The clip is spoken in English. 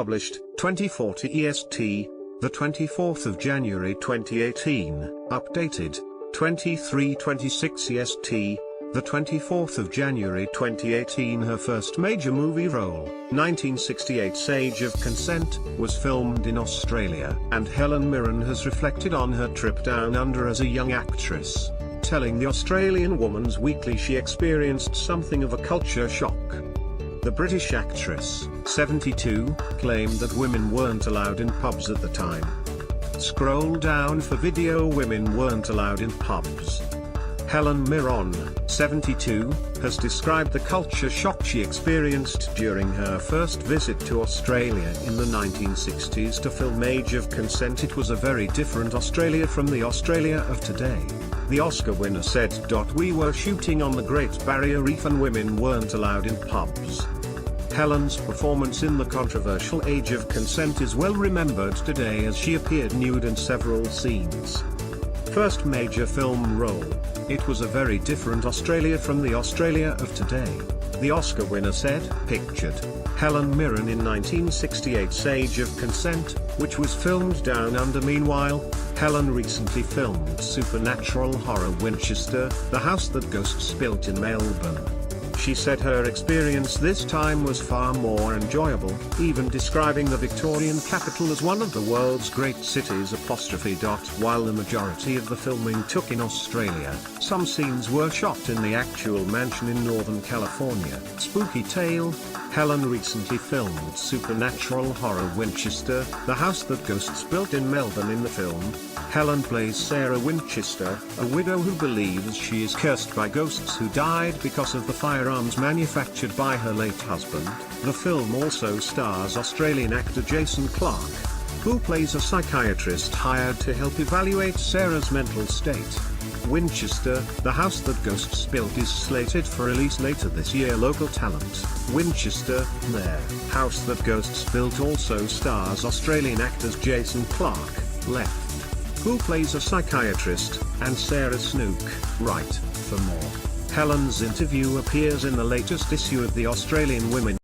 published, 2040 EST, the 24th of January 2018, updated, 2326 EST, the 24th of January 2018. Her first major movie role, 1968's Age of Consent, was filmed in Australia, and Helen Mirren has reflected on her trip down under as a young actress, telling the Australian Woman's Weekly she experienced something of a culture shock. The British actress, 72, claimed that women weren't allowed in pubs at the time. Scroll down for video. Women weren't allowed in pubs. Helen Mirren, 72, has described the culture shock she experienced during her first visit to Australia in the 1960s to film Age of Consent. It was a very different Australia from the Australia of today. The Oscar winner said, "We were shooting on the Great Barrier Reef and women weren't allowed in pubs." Helen's performance in the controversial Age of Consent is well remembered today as she appeared nude in several scenes. First major film role. It was a very different Australia from the Australia of today, the Oscar winner said. Pictured, Helen Mirren in 1968's Age of Consent, which was filmed down under. Meanwhile, Helen recently filmed supernatural horror Winchester, the house that ghosts built in Melbourne. She said her experience this time was far more enjoyable, even describing the Victorian capital as one of the world's great cities. While the majority of the filming took in Australia, some scenes were shot in the actual mansion in Northern California. Spooky tale, Helen recently filmed supernatural horror Winchester, the house that ghosts built in Melbourne. In the film, Helen plays Sarah Winchester, a widow who believes she is cursed by ghosts who died because of the firearms manufactured by her late husband. The film also stars Australian actor Jason Clarke, who plays a psychiatrist hired to help evaluate Sarah's mental state. Winchester, the house that ghosts built, is slated for release later this year. Local talent, Winchester, their house that ghosts built also stars Australian actors Jason Clarke, left, who plays a psychiatrist, and Sarah Snook, right. For more, Helen's interview appears in the latest issue of the Australian Women.